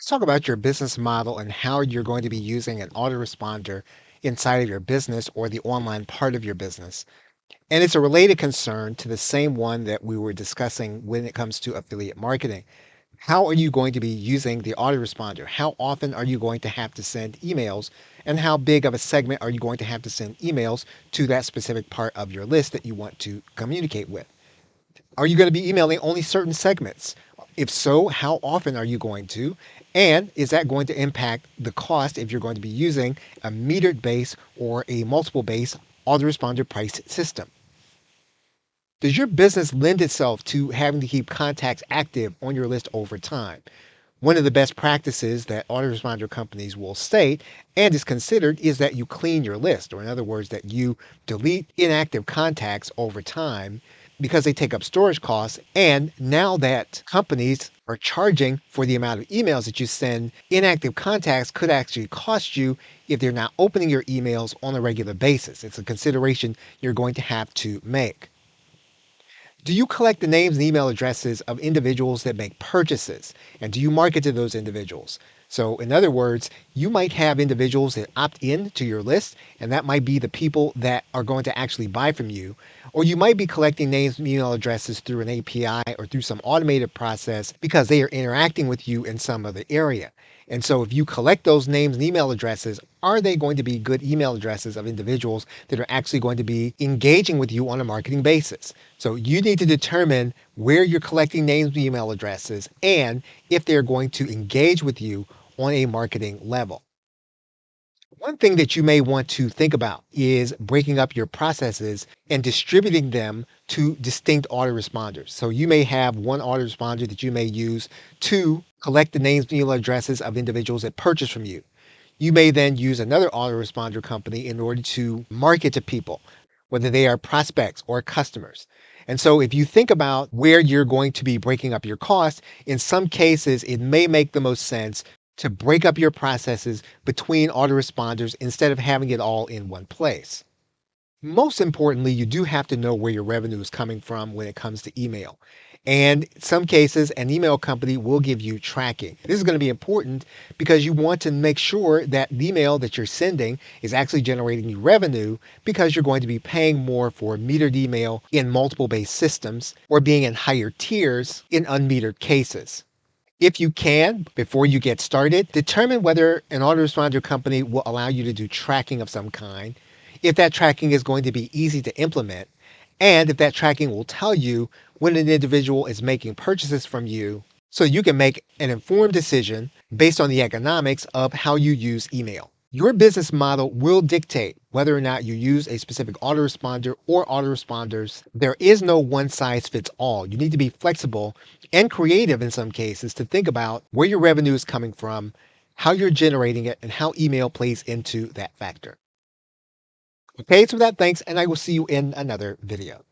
Let's talk about your business model and how you're going to be using an autoresponder inside of your business or the online part of your business. And it's a related concern to the same one that we were discussing when it comes to affiliate marketing. How are you going to be using the autoresponder? How often are you going to have to send emails? And how big of a segment are you going to have to send emails to that specific part of your list that you want to communicate with? Are you going to be emailing only certain segments? If so, how often are you going to? And is that going to impact the cost if you're going to be using a metered base or a multiple base autoresponder price system? Does your business lend itself to having to keep contacts active on your list over time? One of the best practices that autoresponder companies will state and is considered is that you clean your list, or in other words, that you delete inactive contacts over time because they take up storage costs. And now that companies are charging for the amount of emails that you send, inactive contacts could actually cost you if they're not opening your emails on a regular basis. It's a consideration you're going to have to make. Do you collect the names and email addresses of individuals that make purchases? And do you market to those individuals? So, in other words, you might have individuals that opt in to your list, and that might be the people that are going to actually buy from you. Or you might be collecting names and email addresses through an API or through some automated process because they are interacting with you in some other area. And so, if you collect those names and email addresses, are they going to be good email addresses of individuals that are actually going to be engaging with you on a marketing basis? So you need to determine where you're collecting names and email addresses and if they're going to engage with you on a marketing level. One thing that you may want to think about is breaking up your processes and distributing them to distinct autoresponders. So you may have one autoresponder that you may use to collect the names and email addresses of individuals that purchase from you. You may then use another autoresponder company in order to market to people, whether they are prospects or customers. And so if you think about where you're going to be breaking up your costs, in some cases, it may make the most sense to break up your processes between autoresponders instead of having it all in one place. Most importantly, you do have to know where your revenue is coming from when it comes to email. And in some cases, an email company will give you tracking. This is going to be important because you want to make sure that the email that you're sending is actually generating you revenue because you're going to be paying more for metered email in multiple base systems or being in higher tiers in unmetered cases. If you can, before you get started, determine whether an autoresponder company will allow you to do tracking of some kind, if that tracking is going to be easy to implement, and if that tracking will tell you when an individual is making purchases from you so you can make an informed decision based on the economics of how you use email. Your business model will dictate whether or not you use a specific autoresponder or autoresponders. There is no one size fits all. You need to be flexible and creative in some cases to think about where your revenue is coming from, how you're generating it, and how email plays into that factor. Okay, so with that, thanks, and I will see you in another video.